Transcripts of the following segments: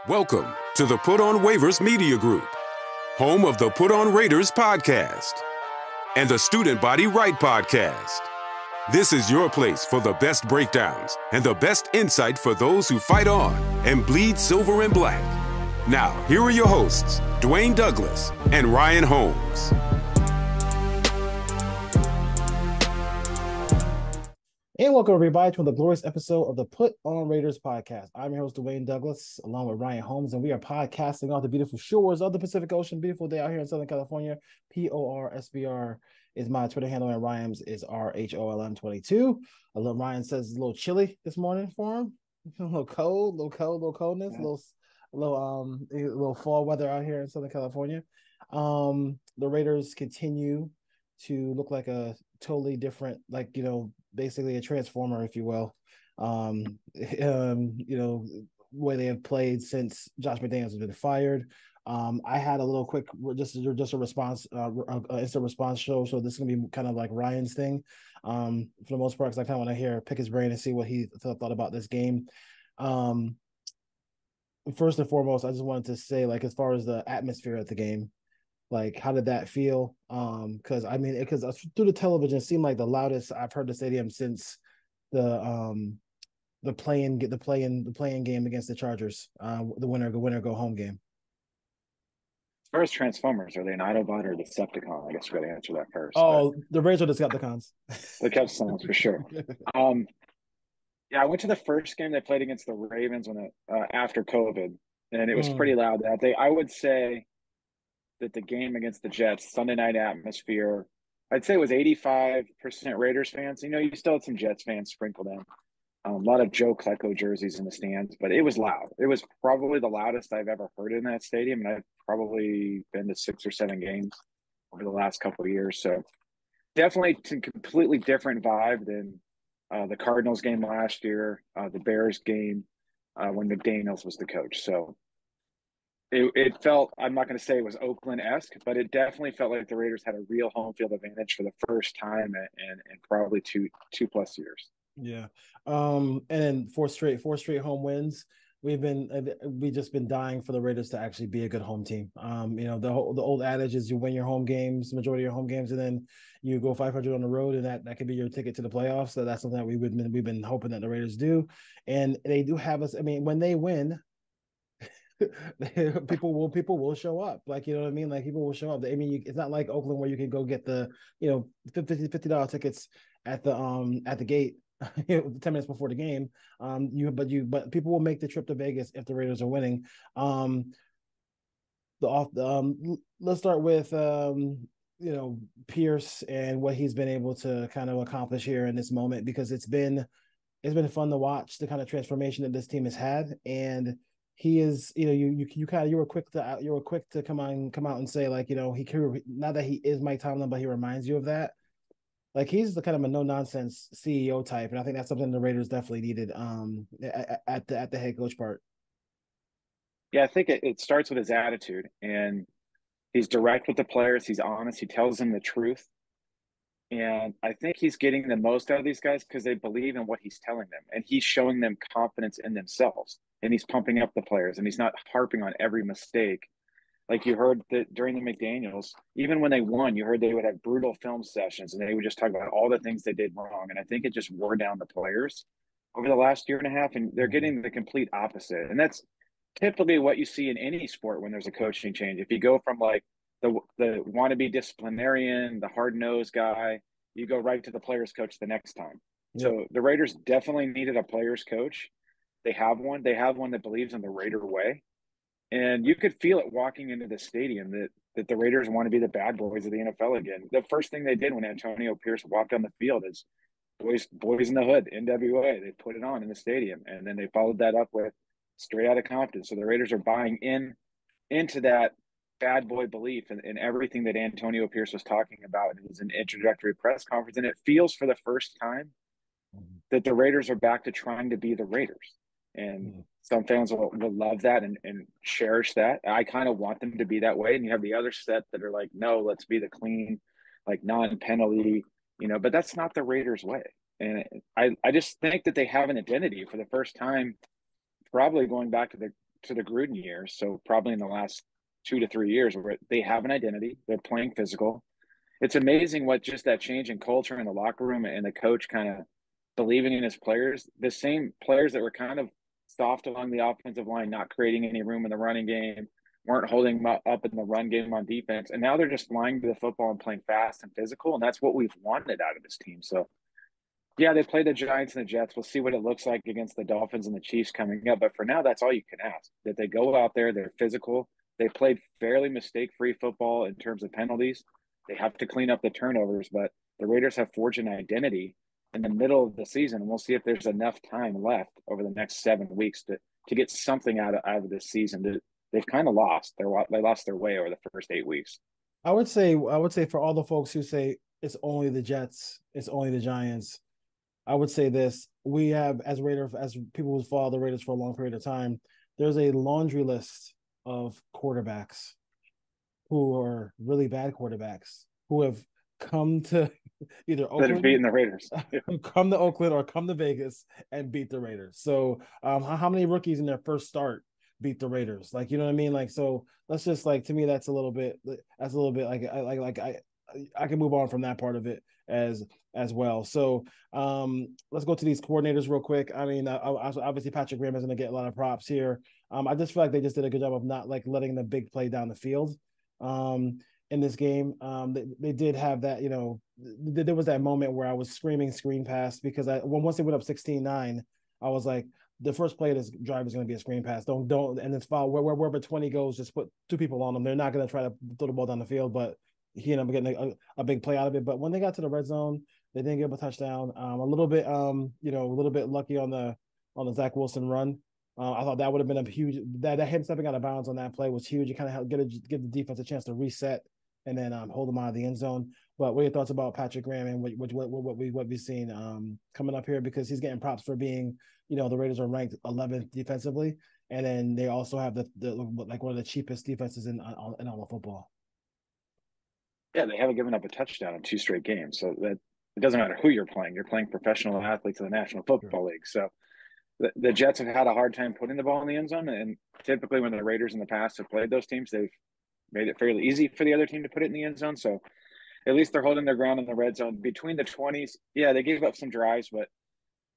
Welcome to the Put on Waivers Media Group, home of the Put on Raiders podcast and the Student Body Right podcast. This is your place for the best breakdowns and the best insight for those who fight on and bleed silver and black. Now, here are your hosts, Dwayne Douglas and Ryan Holmes. And welcome everybody to the glorious episode of the Put on Raiders podcast. I'm your host, Dwayne Douglas, along with Ryan Holmes, and we are podcasting off the beautiful shores of the Pacific Ocean. Beautiful day out here in Southern California. PORSBR is my Twitter handle, and Ryan's is RHOLM22. I love Ryan says it's a little chilly this morning for him. A little coldness, a little fall weather out here in Southern California. The Raiders continue to look like a totally different, basically a transformer, if you will. Way they have played since Josh McDaniels has been fired. I had a little quick, just a response, instant response show. So this is gonna be kind of like Ryan's thing, for the most part, because I kind of want to pick his brain and see what he thought about this game. First and foremost, I just wanted to say, as far as the atmosphere at the game, how did that feel? Because through the television, it seemed like the loudest I've heard the stadium since the playing game against the Chargers, the winner go home game. As far as Transformers, are they an Autobot or Decepticon? I guess we got to answer that first. Oh, the Raiders are Decepticons. The Decepticons for sure. I went to the first game they played against the Ravens after COVID, and it was pretty loud that day. I would say that the game against the Jets, Sunday night atmosphere, I'd say it was 85% Raiders fans. You still had some Jets fans sprinkled in. A lot of Joe Klecko jerseys in the stands, but it was loud. It was probably the loudest I've ever heard in that stadium, and I've probably been to 6 or 7 games over the last couple of years. So definitely a completely different vibe than the Cardinals game last year, the Bears game when McDaniels was the coach. So it felt, I'm not going to say it was Oakland-esque, but it definitely felt like the Raiders had a real home field advantage for the first time in probably two plus years. Yeah. And then four straight home wins. We've just been dying for the Raiders to actually be a good home team. The old adage is you win your home games, majority of your home games, and then you go 500 on the road, and that could be your ticket to the playoffs. So that's something that we've been hoping that the Raiders do, and they do have us. I mean, when they win, people will show up. People will show up. It's not like Oakland where you can go get the $50 tickets at the gate 10 minutes before the game. But people will make the trip to Vegas if the Raiders are winning. Let's start with Pierce and what he's been able to kind of accomplish here in this moment, because it's been fun to watch the kind of transformation that this team has had. And he is, you were quick to come out and say, now that he is Mike Tomlin, but he reminds you of that. He's the kind of a no nonsense CEO type, and I think that's something the Raiders definitely needed at the head coach part. Yeah, I think it starts with his attitude, and he's direct with the players. He's honest. He tells them the truth, and I think he's getting the most out of these guys because they believe in what he's telling them, and he's showing them confidence in themselves, and he's pumping up the players, and he's not harping on every mistake. Like you heard that during the McDaniels, even when they won, you heard they would have brutal film sessions and they would just talk about all the things they did wrong. And I think it just wore down the players over the last year and a half, and they're getting the complete opposite. And that's typically what you see in any sport when there's a coaching change. If you go from the wannabe disciplinarian, the hard-nosed guy, you go right to the players coach the next time. Yep. So the Raiders definitely needed a players coach. They have one. They have one that believes in the Raider way. And you could feel it walking into the stadium that the Raiders want to be the bad boys of the NFL again. The first thing they did when Antonio Pierce walked on the field is boys in the hood, NWA. They put it on in the stadium. And then they followed that up with Straight Outta Compton. So the Raiders are buying into that bad boy belief and everything that Antonio Pierce was talking about in his introductory press conference. And it feels for the first time that the Raiders are back to trying to be the Raiders. And some fans will love that and cherish that. I kind of want them to be that way. And you have the other set that are like, no, let's be the clean, non-penalty, but that's not the Raiders way. And I just think that they have an identity for the first time probably going back to the Gruden years. So probably in the last 2 to 3 years where they have an identity, they're playing physical. It's amazing what just that change in culture in the locker room and the coach kind of believing in his players, the same players that were kind of soft along the offensive line, not creating any room in the running game, weren't holding up in the run game on defense. And now they're just flying to the football and playing fast and physical. And that's what we've wanted out of this team. So, yeah, they play the Giants and the Jets. We'll see what it looks like against the Dolphins and the Chiefs coming up. But for now, that's all you can ask, that they go out there, they're physical. They played fairly mistake-free football in terms of penalties. They have to clean up the turnovers, but the Raiders have forged an identity in the middle of the season. And we'll see if there's enough time left over the next 7 weeks to get something out of this season. They've kind of lost. They lost their way over the first 8 weeks. I would say for all the folks who say it's only the Jets, it's only the Giants, I would say this: we have, as people who follow the Raiders for a long period of time, there's a laundry list of quarterbacks who are really bad quarterbacks who have come to either Oakland, that have beaten the Raiders, come to Oakland or come to Vegas and beat the Raiders. So, how many rookies in their first start beat the Raiders? Like, you know what I mean? Like, so let's just, like, to me, that's a little bit like I can move on from that part of it as well. So let's go to these coordinators real quick. I mean, obviously Patrick Graham is going to get a lot of props here. I just feel like they just did a good job of not, like, letting the big play down the field in this game. They did have that, there was that moment where I was screaming screen pass because once they went up 16-9, I was like, the first play of this drive is going to be a screen pass. Don't, and it's foul wherever 20 goes, just put two people on them. They're not going to try to throw the ball down the field, but he ended up getting a big play out of it. But when they got to the red zone, they didn't give a touchdown. A little bit lucky on the Zach Wilson run. I thought that would have been a huge, that him stepping out of bounds on that play was huge. You kind of give the defense a chance to reset and then hold them out of the end zone. But what are your thoughts about Patrick Graham and what we've seen coming up here? Because he's getting props for being, the Raiders are ranked 11th defensively, and then they also have the like one of the cheapest defenses in all of football. Yeah, they haven't given up a touchdown in 2 straight games, so that it doesn't matter who you're playing. You're playing professional athletes in the National Football League. So the Jets have had a hard time putting the ball in the end zone, and typically when the Raiders in the past have played those teams, they've made it fairly easy for the other team to put it in the end zone. So at least they're holding their ground in the red zone. Between the 20s, yeah, they gave up some drives, but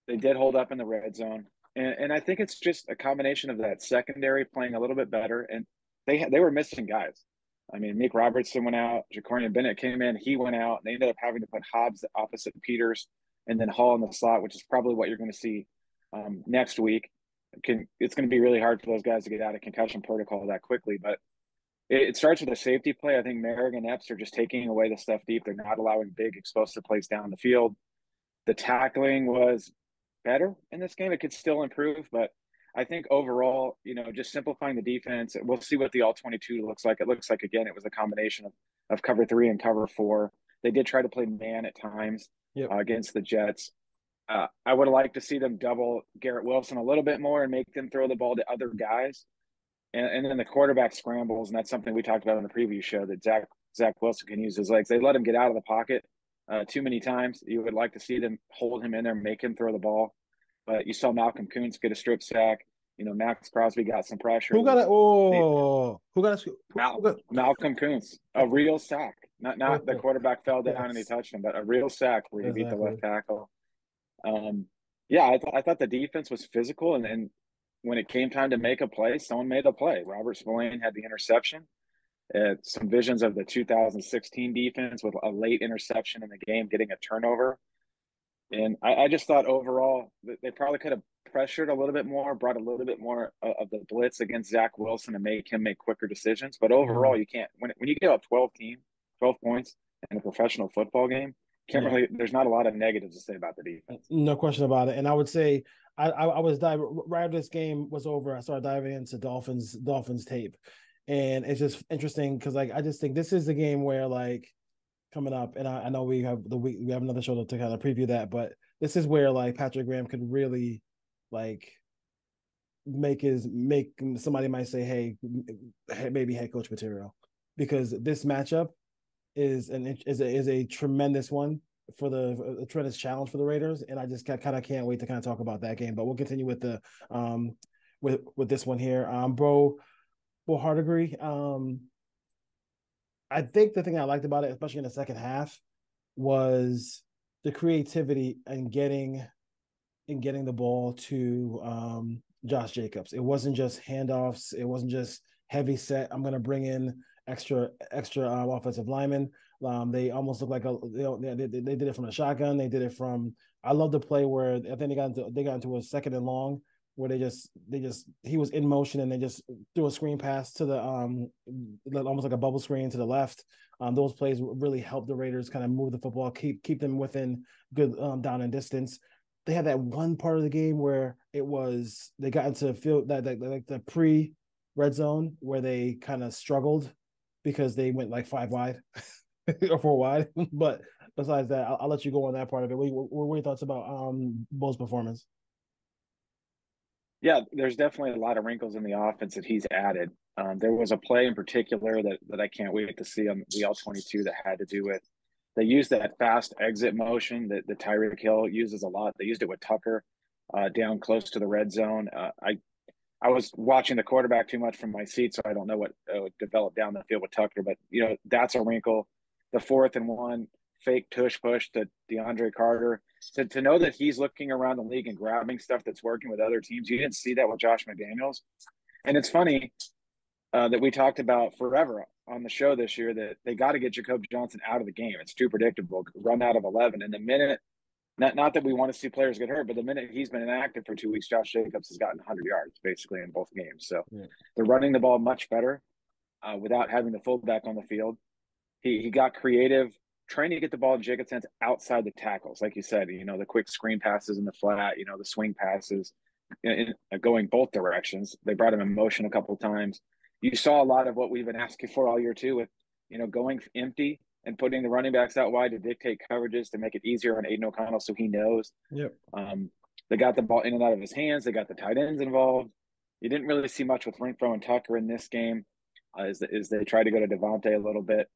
they did hold up in the red zone. And I think it's just a combination of that secondary playing a little bit better. And they were missing guys. I mean, Meek Robertson went out. Jacorian Bennett came in. He went out. They ended up having to put Hobbs opposite Peters and then Hall in the slot, which is probably what you're going to see next week. It's going to be really hard for those guys to get out of concussion protocol that quickly. But it starts with a safety play. I think Merrick and Epps are just taking away the stuff deep. They're not allowing big explosive plays down the field. The tackling was better in this game. It could still improve, but I think overall, just simplifying the defense. We'll see what the all-22 looks like. It looks like, again, it was a combination of cover 3 and cover 4. They did try to play man at times against the Jets. I would like to see them double Garrett Wilson a little bit more and make them throw the ball to other guys. And then the quarterback scrambles, and that's something we talked about in the preview show, that Zach Wilson can use his legs. They let him get out of the pocket too many times. You would like to see them hold him in there, make him throw the ball. But you saw Malcolm Kuntz get a strip sack. Max Crosby got some pressure. Malcolm Kuntz, a real sack. Not the quarterback fell down and he touched him, but a real sack where he beat the left tackle. I thought the defense was physical, and when it came time to make a play, someone made a play. Robert Spillane had the interception. Some visions of the 2016 defense with a late interception in the game, getting a turnover. And I just thought overall they probably could have pressured a little bit more, brought a little bit more of the blitz against Zach Wilson and make him make quicker decisions. But overall, you can't. When you get up 12 points in a professional football game, there's not a lot of negatives to say about the defense. No question about it. And I would say I was diving right after this game was over. I started diving into Dolphins tape, and it's just interesting because I just think this is the game where coming up, and I know we have another show to kind of preview that, but this is where Patrick Graham could really make somebody might say, hey, maybe head coach material, because this matchup is a tremendous one for a tremendous challenge for the Raiders, and I just kind of can't wait to kind of talk about that game. But we'll continue with the with this one here. Bro, will hard agree. I think the thing I liked about it, especially in the second half, was the creativity and getting the ball to Josh Jacobs. It wasn't just handoffs. It wasn't just heavy set. I'm going to bring in extra offensive linemen. They almost look like they did it from a shotgun. They did it from. I love the play where I think they got into a second and long where they just he was in motion and they just threw a screen pass to the almost like a bubble screen to the left. Those plays really helped the Raiders kind of move the football, keep them within good down and distance. They had that one part of the game where they got into field that like the pre red zone where they kind of struggled because they went like 5 wide or 4 wide. But besides that, I'll let you go on that part of it. What were your thoughts about Bo's performance? Yeah, there's definitely a lot of wrinkles in the offense that he's added. There was a play in particular that I can't wait to see on the L22 that had to do with they used that fast exit motion that the Tyreek Hill uses a lot. They used it with Tucker down close to the red zone. I was watching the quarterback too much from my seat, so I don't know what developed down the field with Tucker. But that's a wrinkle. The 4th and 1 fake tush push to DeAndre Carter. To know that he's looking around the league and grabbing stuff that's working with other teams. You didn't see that with Josh McDaniels. And it's funny that we talked about forever on the show this year that they got to get Jacoby Johnson out of the game. It's too predictable. Run out of 11. And the minute, not that we want to see players get hurt, but the minute he's been inactive for 2 weeks, Josh Jacobs has gotten 100 yards basically in both games. So they're running the ball much better without having the fullback on the field. He got creative, trying to get the ball in Jacobs' hands outside the tackles. Like you said, the quick screen passes in the flat, the swing passes going both directions. They brought him in motion a couple of times. You saw a lot of what we've been asking for all year too with, going empty and putting the running backs out wide to dictate coverages to make it easier on Aiden O'Connell so he knows. Yep. They got the ball in and out of his hands. They got the tight ends involved. You didn't really see much with Renfro and Tucker in this game as they tried to go to Devontae a little bit.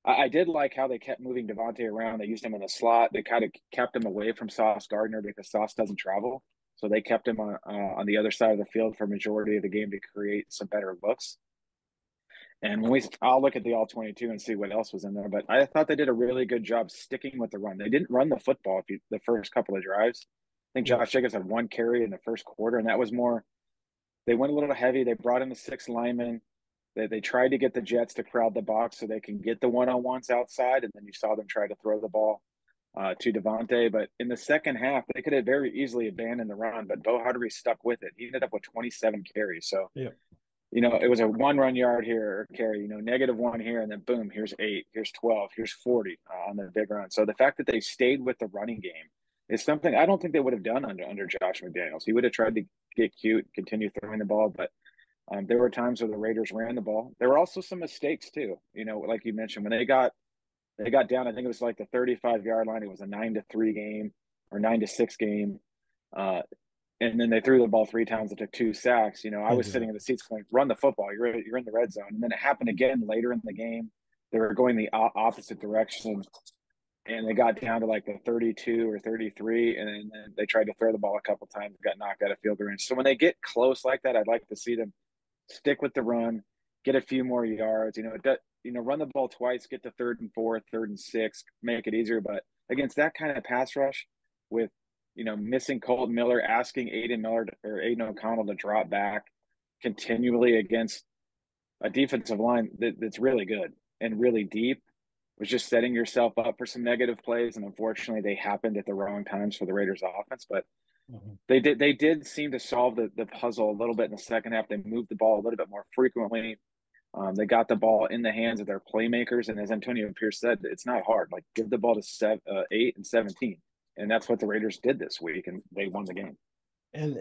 I did like how they kept moving Devontae around. They used him in the slot. They kind of kept him away from Sauce Gardner because Sauce doesn't travel. So they kept him on the other side of the field for majority of the game to create some better looks. And I'll look at the All-22 and see what else was in there. But I thought they did a really good job sticking with the run. They didn't run the football the first couple of drives. I think Josh Jacobs had 1 carry in the first quarter, and that was more – they went a little heavy. They brought in the 6 linemen. They tried to get the Jets to crowd the box so they can get the one-on-ones outside, and then you saw them try to throw the ball to Devontae. But in the second half, they could have very easily abandoned the run, but Bo Hardery stuck with it. He ended up with 27 carries. So, it was a 1 run yard here or carry, -1 here, and then boom, here's 8, here's 12, here's 40 on the big run. So the fact that they stayed with the running game is something I don't think they would have done under Josh McDaniels. He would have tried to get cute, continue throwing the ball, but there were times where the Raiders ran the ball. There were also some mistakes too. Like you mentioned, when they got down, I think it was like the 35-yard line. It was a 9-3 game or 9-6 game. And then they threw the ball 3 times and took 2 sacks. I was sitting in the seats going, run the football. You're in the red zone. And then it happened again later in the game. They were going the opposite direction. And they got down to like the 32 or 33. And then they tried to throw the ball a couple times, got knocked out of field range. So when they get close like that, I'd like to see them stick with the run, get a few more yards, run the ball twice, get to 3rd and 4, 3rd and 6, make it easier. But against that kind of pass rush with, missing Colton Miller, asking Aiden O'Connell to drop back continually against a defensive line that's really good and really deep was just setting yourself up for some negative plays. And unfortunately they happened at the wrong times for the Raiders offense, but they did seem to solve the puzzle a little bit in the second half. They moved the ball a little bit more frequently. They got the ball in the hands of their playmakers. And as Antonio Pierce said, it's not hard. Like give the ball to 8 and 17. And that's what the Raiders did this week, and they won the game. And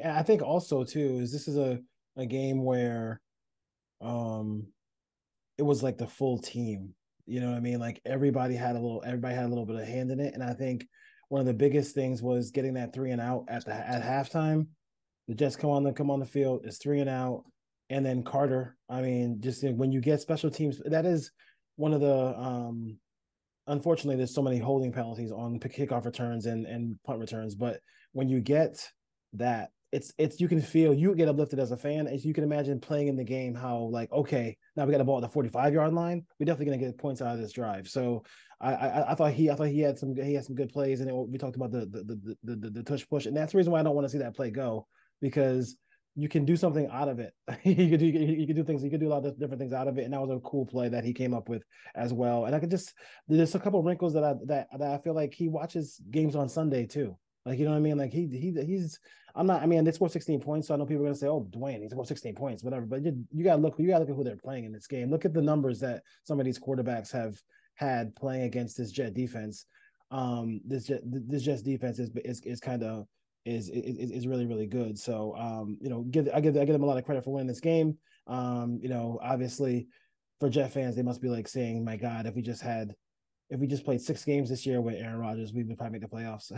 I think also too is this is a game where it was like the full team. You know what I mean? Like everybody had a little bit of hand in it. And I think one of the biggest things was getting that 3 and out at halftime. The Jets come on the field, it's 3 and out. And then Carter, just when you get special teams, that is one of the unfortunately, there's so many holding penalties on kickoff returns and punt returns. But when you get that, you can feel, you get uplifted as a fan, as you can imagine playing in the game, how like, okay, now we got the ball at the 45-yard line, we're definitely going to get points out of this drive. So I thought he had some good plays, and we talked about the tush push, and that's the reason why I don't want to see that play go, because you can do something out of it. You could do things, you could do a lot of different things out of it, and that was a cool play that he came up with as well. And I could just, there's a couple of wrinkles that I feel like he watches games on Sunday too. Like, you know what I mean? Like he's I'm not, I mean, they scored 16 points, so I know people are gonna say, oh, Dwayne, he scored 16 points, whatever. But you gotta look at who they're playing in this game. Look at the numbers that some of these quarterbacks have had playing against this Jet defense. This Jets defense is kind of is really, really good. So I give them a lot of credit for winning this game. Obviously for Jet fans, they must be like saying, my God, if we just played 6 games this year with Aaron Rodgers, we would probably make the playoffs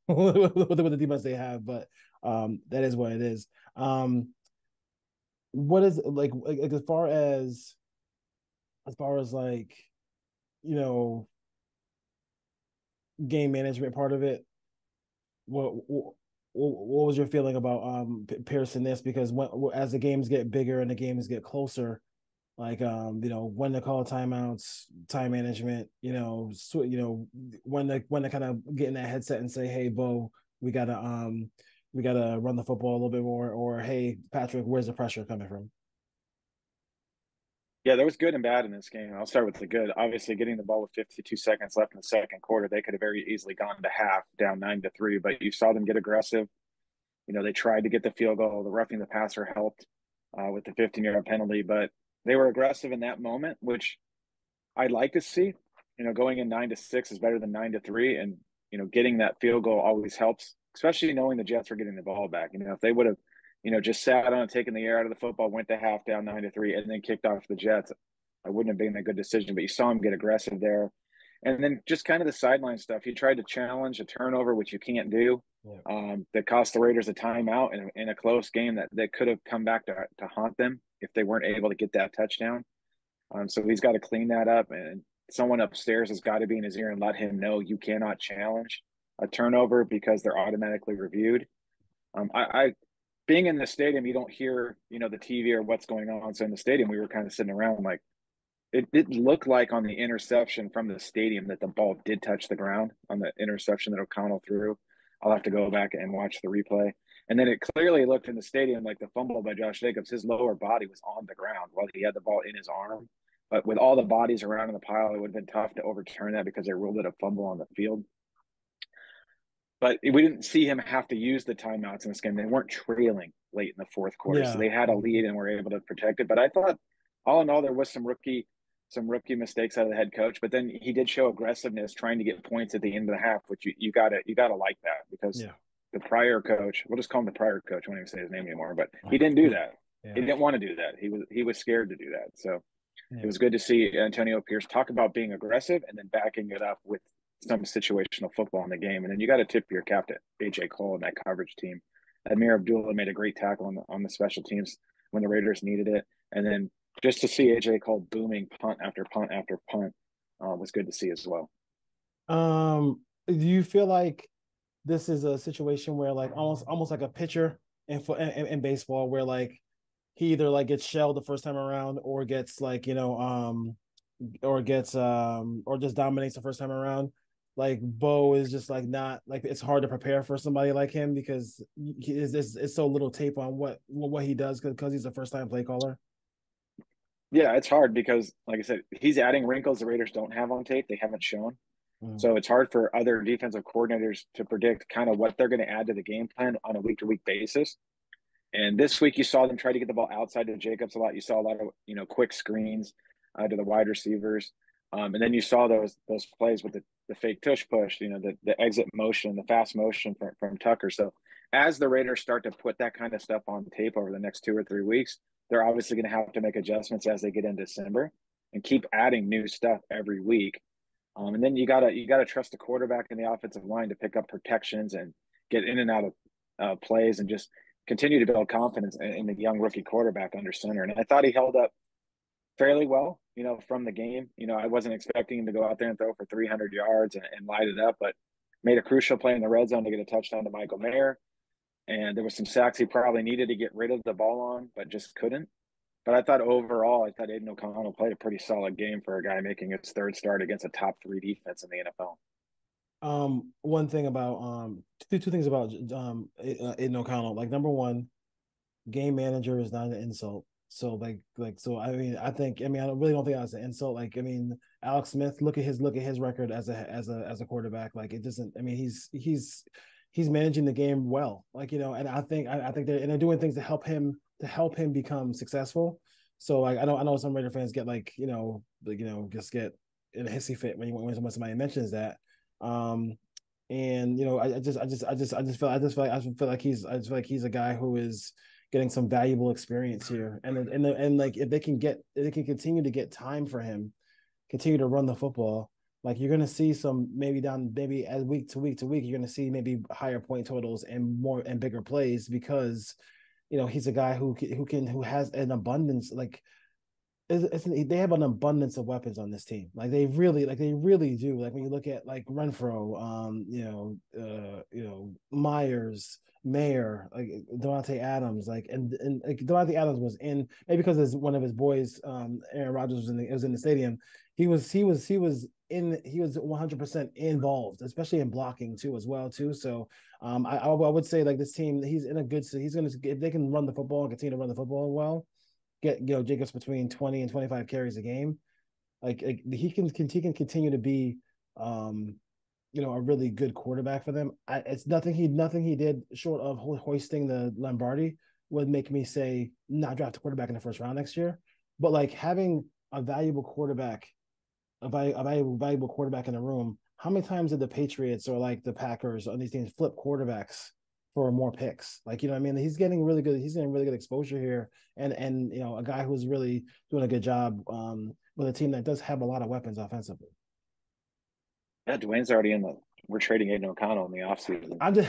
with the defense they have. But that is what it is. What is like as far as like, game management part of it, what was your feeling about Pearson this? Because as the games get bigger and the games get closer, like when to call timeouts, time management, when to kind of get in that headset and say, hey, Bo, we gotta run the football a little bit more, or hey, Patrick, where's the pressure coming from? Yeah, there was good and bad in this game. I'll start with the good. Obviously, getting the ball with 52 seconds left in the second quarter, they could have very easily gone to half, down 9-3. But you saw them get aggressive. They tried to get the field goal. The roughing the passer helped with the 15-yard penalty, but they were aggressive in that moment, which I'd like to see. Going in 9-6 is better than 9-3, and getting that field goal always helps, especially knowing the Jets were getting the ball back. If they would have, just sat on it, taken the air out of the football, went to half down 9-3, and then kicked off the Jets, I wouldn't have been a good decision. But you saw him get aggressive there, and then just kind of the sideline stuff. He tried to challenge a turnover, which you can't do. Yeah. That cost the Raiders a timeout in a close game that could have come back to haunt them if they weren't able to get that touchdown. So he's got to clean that up, and someone upstairs has got to be in his ear and let him know you cannot challenge a turnover because they're automatically reviewed. I being in the stadium, you don't hear, the TV or what's going on. So in the stadium, we were kind of sitting around like, it didn't look like on the interception from the stadium that the ball did touch the ground on the interception that O'Connell threw. I'll have to go back and watch the replay. And then it clearly looked in the stadium like the fumble by Josh Jacobs, his lower body was on the ground while he had the ball in his arm. But with all the bodies around in the pile, it would have been tough to overturn that because they ruled it a fumble on the field. But we didn't see him have to use the timeouts in this game. They weren't trailing late in the fourth quarter. Yeah. So they had a lead and were able to protect it. But I thought, all in all, there was some rookie mistakes out of the head coach. But then he did show aggressiveness trying to get points at the end of the half, which you gotta like that, because the prior coach, we'll just call him the prior coach, I won't even say his name anymore, but he didn't do that. Yeah. He didn't want to do that. He was scared to do that. So it was good to see Antonio Pierce talk about being aggressive and then backing it up with some situational football in the game. And then you got to tip your cap to AJ Cole and that coverage team. Amir Abdullah made a great tackle on the special teams when the Raiders needed it. And then just to see AJ Cole booming punt after punt after punt was good to see as well. Do you feel like this is a situation where like almost like a pitcher in baseball, where like he either like gets shelled the first time around or gets like, or just dominates the first time around? Like Bo is just like not like, it's hard to prepare for somebody like him because it's so little tape on what he does because he's a first time play caller. Yeah, it's hard because, like I said, he's adding wrinkles the Raiders don't have on tape. They haven't shown. So it's hard for other defensive coordinators to predict kind of what they're going to add to the game plan on a week-to-week basis. And this week you saw them try to get the ball outside to Jacobs a lot. You saw a lot of, quick screens to the wide receivers. And then you saw those plays with the fake tush push, the exit motion, the fast motion from Tucker. So as the Raiders start to put that kind of stuff on tape over the next 2 or 3 weeks, they're obviously going to have to make adjustments as they get into December and keep adding new stuff every week. And then you gotta trust the quarterback and the offensive line to pick up protections and get in and out of plays and just continue to build confidence in the young rookie quarterback under center. And I thought he held up fairly well, from the game. I wasn't expecting him to go out there and throw for 300 yards and light it up, but made a crucial play in the red zone to get a touchdown to Michael Mayer. and there was some sacks he probably needed to get rid of the ball on, but just couldn't. But I thought overall, I thought Aiden O'Connell played a pretty solid game for a guy making his third start against a top 3 defense in the NFL. One thing about two things about Aiden O'Connell. Like, number one, game manager is not an insult. So so I mean, I really don't think that's an insult. Like, I mean, Alex Smith, look at his record as a quarterback. Like, it doesn't. I mean, he's managing the game well. Like, and I think they're doing things to help him become successful. So, like, I know some Raider fans get just get in a hissy fit when somebody mentions that. And I just feel like he's a guy who is getting some valuable experience here, and like, if they can continue to get time for him, continue to run the football, like, you're going to see maybe as week to week you're going to see maybe higher point totals and more and bigger plays, because he's a guy who has an abundance. Like, they have an abundance of weapons on this team. Like, they really do. Like, when you look at, like, Renfro, Myers, Mayer, like Devontae Adams, like, and like, Devontae Adams was in, maybe because one of his boys, Aaron Rodgers, was in the stadium. He was 100% involved, especially in blocking too, as well too. So I would say, like, this team, he's gonna, if they can run the football and continue to run the football well, get Jacobs between 20 and 25 carries a game, like he can continue to be a really good quarterback for them. It's nothing he did short of hoisting the Lombardi would make me say not draft a quarterback in the first round next year. But, like, having a valuable quarterback, valuable quarterback in the room. How many times did the Patriots or, like, the Packers on these teams flip quarterbacks for more picks? Like, I mean, he's getting really good exposure here, and a guy who's really doing a good job with a team that does have a lot of weapons offensively. Yeah, Dwayne's already we're trading Aiden O'Connell in the offseason. I'm just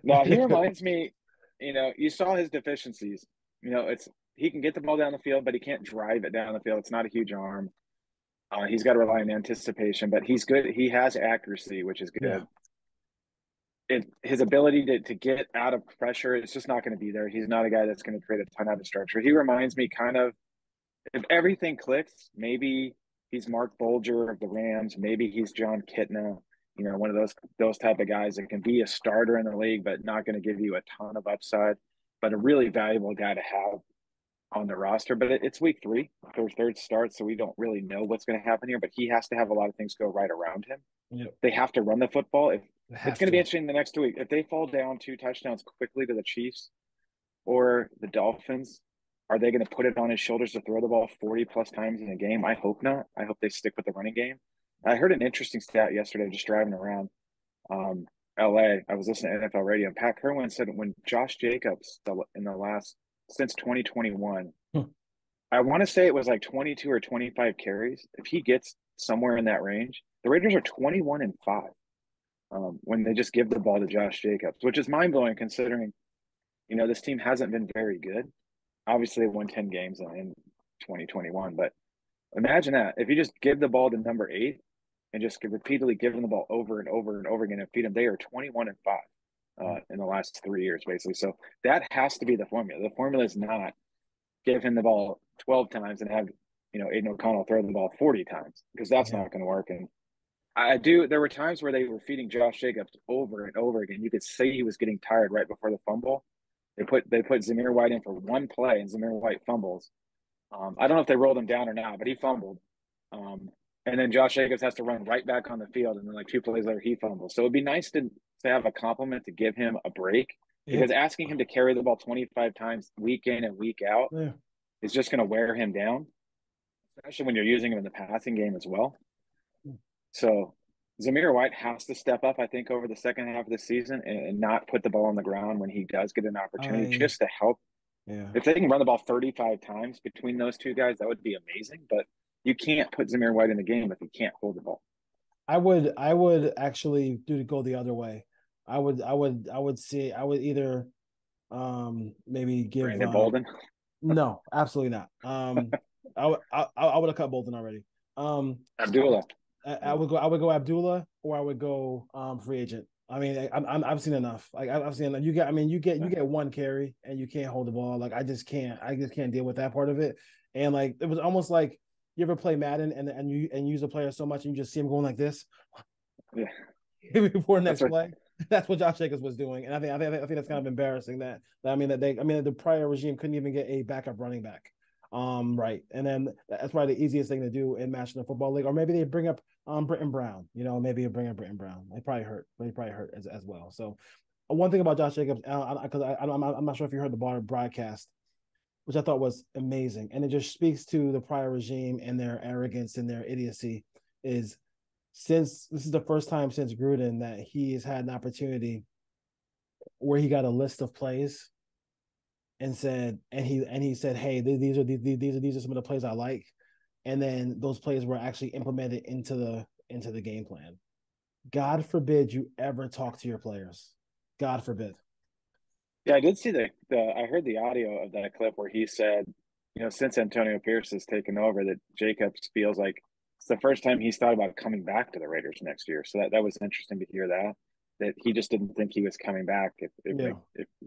no, he reminds me, you saw his deficiencies. He can get the ball down the field, but he can't drive it down the field. It's not a huge arm. He's got to rely on anticipation, but he's good. He has accuracy, which is good. Yeah. His ability to get out of pressure, it's just not going to be there. He's not a guy that's going to create a ton out of structure. He reminds me kind of, if everything clicks, maybe he's Mark Bolger of the Rams. Maybe he's John Kitna, one of those type of guys that can be a starter in the league, but not going to give you a ton of upside, but a really valuable guy to have on the roster. But it's week 3, their third start, so we don't really know what's going to happen here, but he has to have a lot of things go right around him. Yep. They have to run the football. It's going to be interesting in the next 2 weeks. If they fall down 2 touchdowns quickly to the Chiefs or the Dolphins, are they going to put it on his shoulders to throw the ball 40-plus times in a game? I hope not. I hope they stick with the running game. I heard an interesting stat yesterday just driving around L.A. I was listening to NFL radio, and Pat Kerwin said when Josh Jacobs since 2021, I want to say it was like 22 or 25 carries. If he gets somewhere in that range, the Raiders are 21-5 when they just give the ball to Josh Jacobs, which is mind-blowing considering, this team hasn't been very good. Obviously, they won 10 games in 2021, but imagine that. If you just give the ball to number 8 and just repeatedly give them the ball over and over and over again and feed them, they are 21-5 in the last 3 years, basically. So that has to be the formula. The formula is not give him the ball 12 times and have, Aiden O'Connell throw the ball 40 times, because that's not going to work. And there were times where they were feeding Josh Jacobs over and over again. You could say he was getting tired right before the fumble. They put Zamir White in for one play, and Zamir White fumbles. I don't know if they rolled him down or not, but he fumbled. And then Josh Jacobs has to run right back on the field, and then, like, 2 plays later, he fumbles. So it'd be nice to have a compliment to give him a break, because asking him to carry the ball 25 times week in and week out is just going to wear him down, especially when you're using him in the passing game as well. So Zamir White has to step up, I think, over the second half of the season and not put the ball on the ground when he does get an opportunity, just to help. Yeah. If they can run the ball 35 times between those two guys, that would be amazing. But you can't put Zamir White in the game if he can't hold the ball. I would actually go the other way. I would either maybe give Brandon Bolden. No, absolutely not. I would have cut Bolden already. Abdullah. I would go Abdullah, or I would go free agent. I mean, I've seen enough. Like I've seen enough. You get one carry and you can't hold the ball. Like I just can't deal with that part of it. And like it was almost like you ever play Madden and you use a player so much and you just see him going like this. Yeah. Before next play. That's what Josh Jacobs was doing, and I think that's kind of embarrassing. That the prior regime couldn't even get a backup running back. Right, and then that's probably the easiest thing to do in National Football League, or maybe they bring up Britton Brown. Maybe they bring up Britton Brown. They probably hurt as well. So one thing about Josh Jacobs, because I'm not sure if you heard the broadcast, which I thought was amazing, and it just speaks to the prior regime and their arrogance and their idiocy. Is since this is the first time since Gruden that he has had an opportunity where he got a list of plays and he said, hey, these are some of the plays I like, and then those plays were actually implemented into the game plan. God forbid you ever talk to your players. God forbid. Yeah, I did see I heard the audio of that clip where he said, since Antonio Pierce has taken over, that Jacobs feels like it's the first time he's thought about coming back to the Raiders next year. So that was interesting to hear that he just didn't think he was coming back if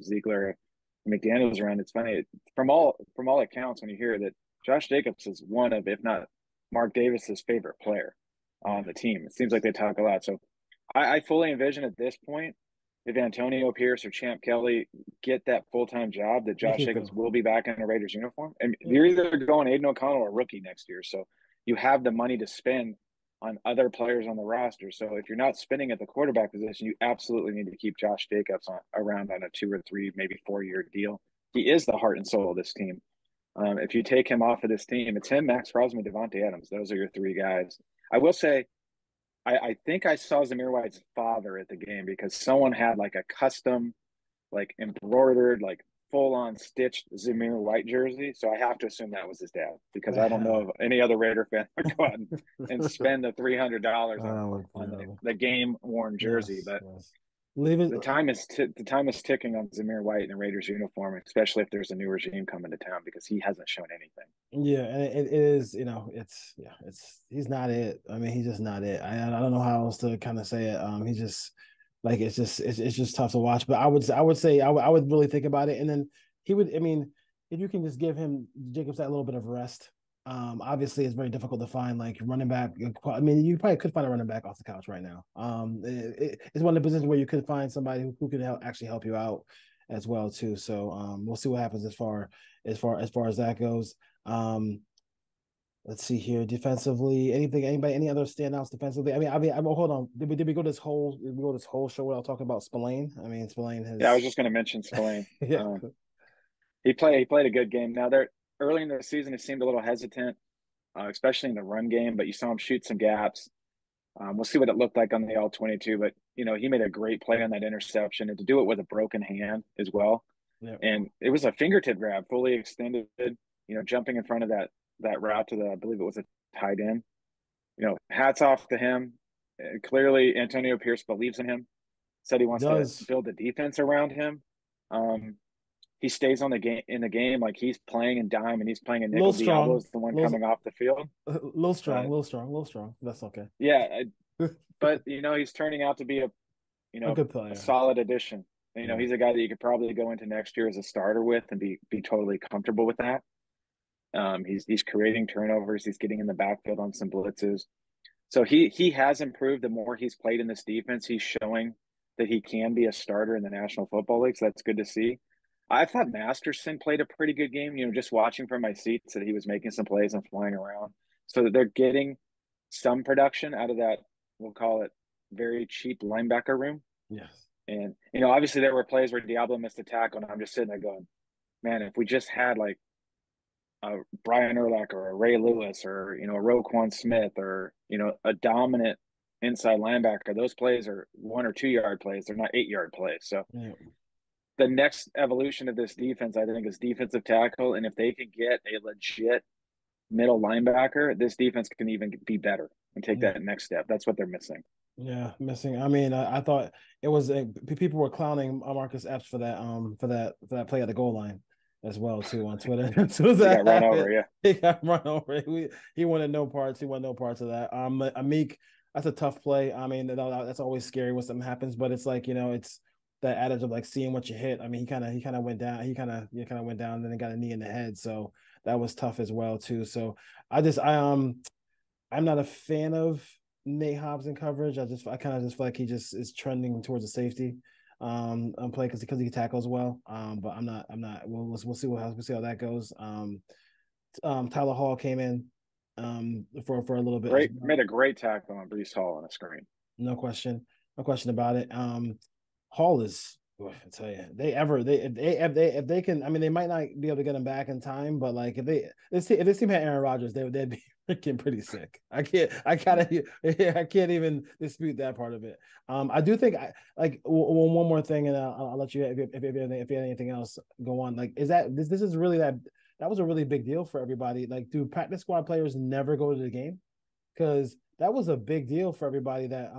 Ziegler and McDaniel was around. It's funny from all accounts when you hear that Josh Jacobs is one of, if not Mark Davis's favorite player on the team. It seems like they talk a lot. So I fully envision at this point, if Antonio Pierce or Champ Kelly get that full-time job, that Josh Jacobs will be back in a Raiders uniform. And you're either going Aiden O'Connell or rookie next year. So you have the money to spend on other players on the roster. So if you're not spending at the quarterback position, you absolutely need to keep Josh Jacobs around on a 2 or 3, maybe 4-year deal. He is the heart and soul of this team. If you take him off of this team, it's him, Max Crosby, Devontae Adams. Those are your 3 guys. I will say, I think I saw Zamir White's father at the game because someone had like a custom, like embroidered, like full-on stitched Zamir White jersey. So I have to assume that was his dad because I don't know if any other Raider fan would go out and spend the $300 on the game-worn jersey. But the time is ticking on Zamir White in the Raiders uniform, especially if there's a new regime coming to town because he hasn't shown anything. Yeah, and it is, he's not it. I mean, he's just not it. I don't know how else to kind of say it. He just like it's just tough to watch. But I would say I would really think about it, and then he would. I mean, if you can just give him Jacobs that little bit of rest. Obviously, it's very difficult to find like running back. I mean, you probably could find a running back off the couch right now. It's one of the positions where you could find somebody who could actually help you out as well too. So we'll see what happens as far as that goes. Let's see here defensively. Any other standouts defensively? I mean, hold on. Did we go this whole show without talking about Spillane? I mean, Spillane has. Yeah, I was just going to mention Spillane. Yeah. He played a good game. Now early in the season, he seemed a little hesitant, especially in the run game. But you saw him shoot some gaps. We'll see what it looked like on the all-22. But he made a great play on that interception, and to do it with a broken hand as well. Yeah. And it was a fingertip grab, fully extended. Jumping in front of that route to I believe it was a tight end. Hats off to him. Clearly, Antonio Pierce believes in him. Said he wants to build a defense around him. He stays in the game like he's playing in dime and he's playing in nickel. Diablo's the one coming off the field. A little strong. That's okay. Yeah, but he's turning out to be a good player, a solid addition. He's a guy that you could probably go into next year as a starter with and be totally comfortable with that. He's creating turnovers. He's getting in the backfield on some blitzes. So he has improved. The more he's played in this defense, he's showing that he can be a starter in the National Football League. So that's good to see. I thought Masterson played a pretty good game. Just watching from my seats that he was making some plays and flying around. So that they're getting some production out of that. We'll call it very cheap linebacker room. Yes. And obviously there were plays where Diablo missed a tackle, and I'm just sitting there going, man, if we just had like Brian Urlacher or a Ray Lewis or a Roquan Smith or a dominant inside linebacker, those plays are 1 or 2 yard plays. They're not 8-yard plays. So the next evolution of this defense, I think, is defensive tackle. And if they can get a legit middle linebacker, this defense can even be better and take that next step. That's what they're missing. Yeah, missing. I mean, I thought it was people were clowning Marcus Epps for that play at the goal line as well too on Twitter. So he got run over. Yeah, he got run over. He wanted no parts. He wanted no parts of that. Amik that's a tough play. I mean, that's always scary when something happens, but it's like, it's that adage of like seeing what you hit. I mean, he kind of went down. He kind of went down and then got a knee in the head. So that was tough as well too. So I'm not a fan of Nate Hobbs in coverage. I kind of just feel like he just is trending towards the safety on play because he tackles well. But I'm not. We'll see we'll see how that goes. Tyler Hall came in for a little bit as Great, well. made a great tackle on Brees Hall on the screen. No question, no question about it. Hall is. I tell you, if they can, I mean, they might not be able to get him back in time, but like if this team had Aaron Rodgers, they'd be freaking pretty sick. I can't even dispute that part of it. I do think I like one more thing, and I'll let you if you have anything else go on. Like, is that this is really that was a really big deal for everybody. Like, do practice squad players never go to the game? Because that was a big deal for everybody that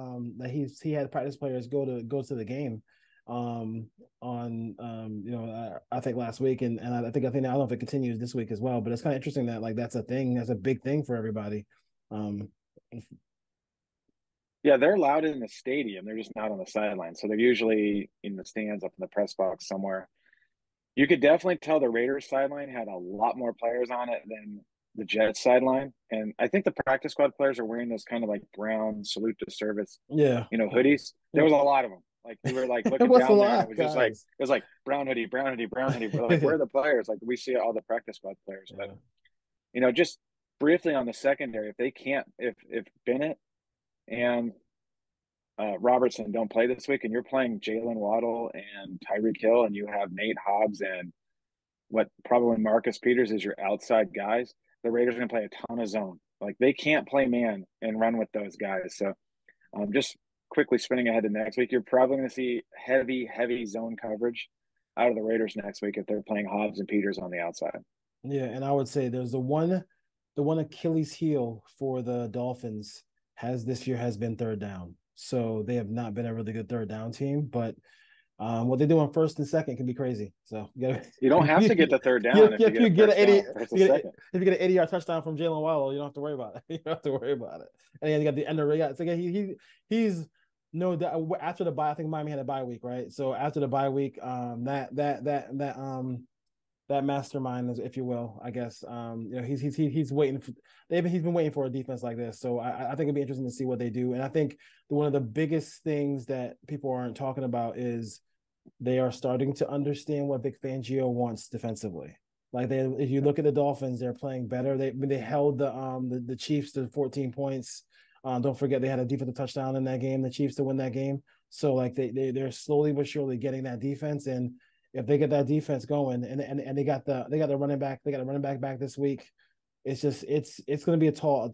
he had practice players go to the game on I think last week and I don't know if it continues this week as well, but it's kind of interesting that like that's a big thing for everybody. um Yeah, they're allowed in the stadium. They're just not on the sideline. So they're usually in the stands up in the press box somewhere. You could definitely tell the Raiders sideline had a lot more players on it than the Jets sideline. And I think the practice squad players are wearing those kind of like brown salute to service, yeah, hoodies. There yeah. was a lot of them. Like we were like It looking was a down there and lot, guys. it was like brown hoodie, brown hoodie, brown hoodie. We're like, where are the players? Like we see all the practice squad players. But Yeah. just briefly on the secondary, if they can't if Bennett and Robertson don't play this week and you're playing Jalen Waddle and Tyreek Hill and you have Nate Hobbs and what probably Marcus Peters is your outside guys, the Raiders are going to play a ton of zone. Like they can't play man and run with those guys. So just quickly spinning ahead to next week, you're probably going to see heavy zone coverage out of the Raiders next week if they're playing Hobbs and Peters on the outside. Yeah, and I would say there's the one Achilles heel for the Dolphins has this year has been third down. So they have not been a really good third down team, but what they do on first and second can be crazy. So You don't have to get the third down if you if get you a get an first down 80 on first and if second. you get an 80-yard touchdown from Jalen Waddle, you don't have to worry about it. You don't have to worry about it. And then you got the end of it. So again, he's no after the bye. I think Miami had a bye week, right? So after the bye week, that mastermind, if you will, I guess. He's waiting. He's been waiting for a defense like this. So I think it'd be interesting to see what they do. And I think one of the biggest things that people aren't talking about is they are starting to understand what Vic Fangio wants defensively. Like if you look at the Dolphins, they're playing better. They held the Chiefs to 14 points. Don't forget they had a defensive touchdown in that game. The Chiefs to win that game. So like they're slowly but surely getting that defense, and if they get that defense going, and they got the running back, back this week. It's just it's going to be a tall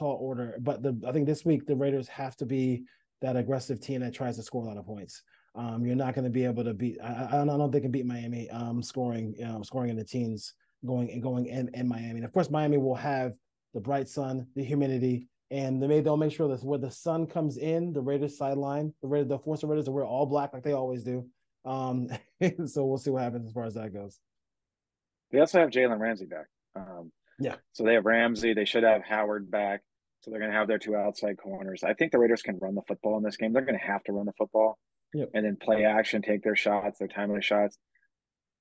order. But I think this week the Raiders have to be that aggressive team that tries to score a lot of points. You're not going to be able to beat. I don't know if they can beat Miami scoring in the teens going in Miami. And of course, Miami will have the bright sun, the humidity, and they'll make sure that where the sun comes in, the Raiders sideline, they'll force the Raiders to wear all black like they always do. So we'll see what happens as far as that goes. They also have Jalen Ramsey back. Yeah. So they have Ramsey. They should have Howard back. So they're going to have their two outside corners. I think the Raiders can run the football in this game. They're going to have to run the football Yep. and then play action, take their shots, their timely shots.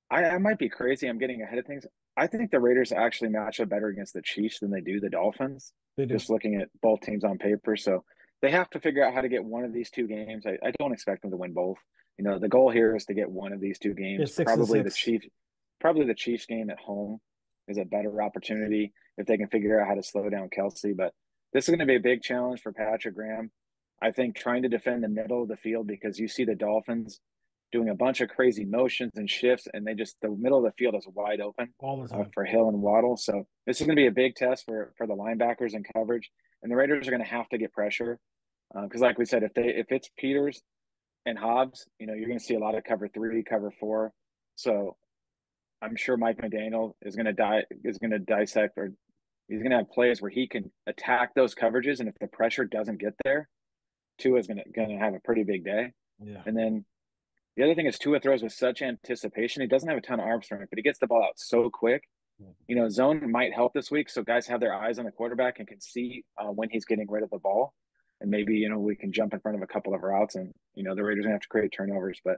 I might be crazy. I'm getting ahead of things. I think the Raiders actually match up better against the Chiefs than they do the Dolphins. They do. Just looking at both teams on paper. So they have to figure out how to get one of these two games. I don't expect them to win both. The goal here is to get one of these two games. Yeah, 6-6. Probably the Chiefs game at home is a better opportunity if they can figure out how to slow down Kelsey. But this is going to be a big challenge for Patrick Graham. I think trying to defend the middle of the field, because you see the Dolphins doing a bunch of crazy motions and shifts, and the middle of the field is wide open All the time. for Hill and Waddle. So this is going to be a big test for the linebackers in coverage, and the Raiders are going to have to get pressure because, like we said, if it's Peters and Hobbs, you're going to see a lot of cover 3, cover 4. So I'm sure Mike McDaniel is going to dissect, or he's going to have plays where he can attack those coverages, and if the pressure doesn't get there, Tua is going to have a pretty big day. Yeah. And then the other thing is Tua throws with such anticipation. He doesn't have a ton of arm strength, but he gets the ball out so quick. Zone might help this week, so guys have their eyes on the quarterback and can see when he's getting rid of the ball. and maybe we can jump in front of a couple of routes, and the Raiders gonna have to create turnovers. But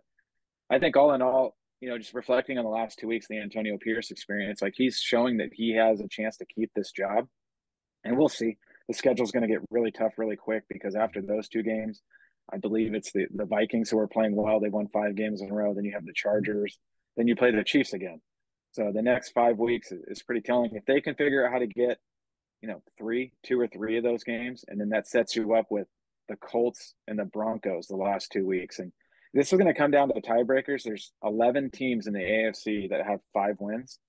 I think all in all, just reflecting on the last 2 weeks, the Antonio Pierce experience, like he's showing that he has a chance to keep this job, and we'll see. The schedule's going to get really tough really quick because after those two games, I believe it's the Vikings who are playing well. They won 5 games in a row. Then you have the Chargers. Then you play the Chiefs again. So the next 5 weeks is pretty telling. If they can figure out how to get, 2 or 3 of those games, and then that sets you up with the Colts and the Broncos the last 2 weeks. And this is going to come down to tiebreakers. There's 11 teams in the AFC that have 5 wins.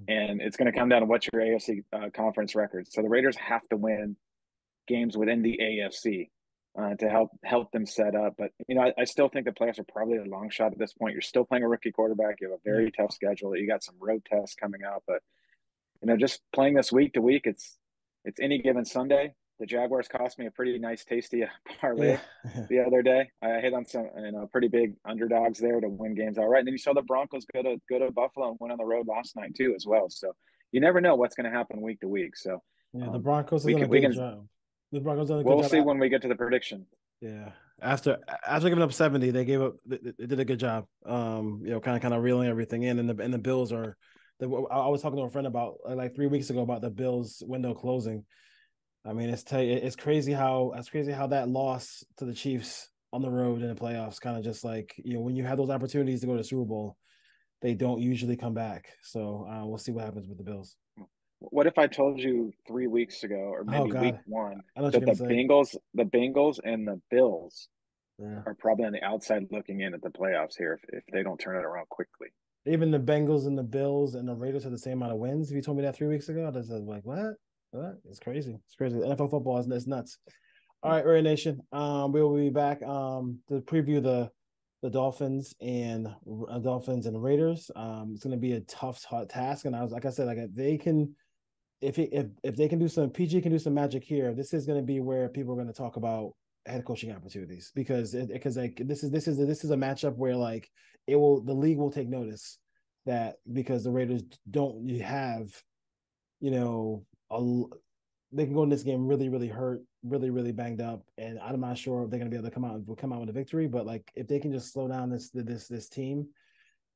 And it's going to come down to what's your AFC conference record. So the Raiders have to win games within the AFC to help them set up. But I still think the playoffs are probably a long shot at this point. You're still playing a rookie quarterback. You have a very tough schedule. You got some road tests coming out, but just playing this week to week, it's any given Sunday. The Jaguars cost me a pretty nice, tasty parlay the other day. I hit on some pretty big underdogs there to win games outright. And then you saw the Broncos go to Buffalo and win on the road last night too, as well. So you never know what's going to happen week to week. So the Broncos have done a good job. The Broncos done a good job. We'll see when we get to the prediction. Yeah, after giving up 70, they did a good job. Kind of reeling everything in, and the Bills are. I was talking to a friend about like 3 weeks ago about the Bills window closing. I mean, it's crazy how that loss to the Chiefs on the road in the playoffs kind of just like, when you have those opportunities to go to the Super Bowl, they don't usually come back. So we'll see what happens with the Bills. What if I told you 3 weeks ago, or maybe week one, that the Bengals and the Bills are probably on the outside looking in at the playoffs here if they don't turn it around quickly? Even the Bengals and the Bills and the Raiders have the same amount of wins. If you told me that 3 weeks ago, I was like, what? It's crazy. It's crazy. NFL football is nuts. All right, Raider Nation. We'll be back to preview the Dolphins and Raiders. It's going to be a tough task, and like I said, if they can, if they can do some, PG can do some magic here. This is going to be where people are going to talk about head coaching opportunities because this is a matchup where like the league will take notice that because the Raiders don't have, they can go in this game really, really hurt, really, really banged up, and I'm not sure if they're going to be able to come out with a victory. But like, if they can just slow down this team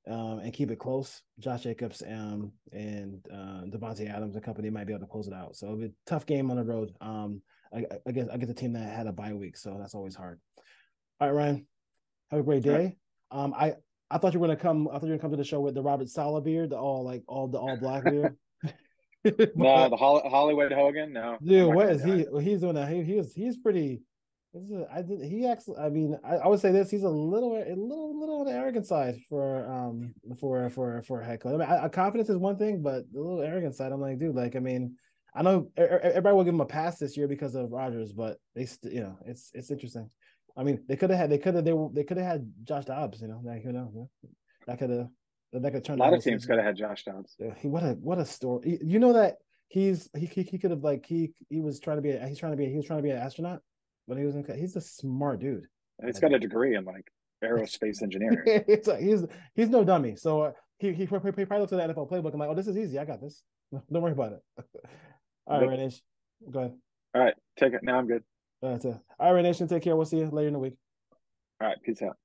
and keep it close, Josh Jacobs and Devontae Adams and company might be able to close it out. So it'll be a tough game on the road. I guess the team that had a bye week, so that's always hard. All right, Ryan, have a great day. Right. I thought you were gonna come. I thought you were gonna come to the show with the Robert Saleh beard, the all black beard. No, the Hollywood Hogan. No, dude, what is he? He's doing that. He's pretty. He actually. I mean, I would say this. He's a little on the arrogant side for a head coach. I mean, confidence is one thing, but the little arrogant side. I'm like, dude. Like, I mean, I know everybody will give him a pass this year because of Rodgers, but it's interesting. I mean, they could have had Josh Dobbs. Like, that could have. That turned a lot of teams could have had Josh Dobbs. What a story! That he could have he was trying to be an astronaut, but he's a smart dude. He's got a degree in like aerospace engineering. It's like he's no dummy. So he probably looks at the NFL playbook and like, oh, this is easy. I got this. Don't worry about it. All right, Ray Nation. Go ahead. All right, take it. Now I'm good. All right, Ray Nation. Take care. We'll see you later in the week. All right, peace out.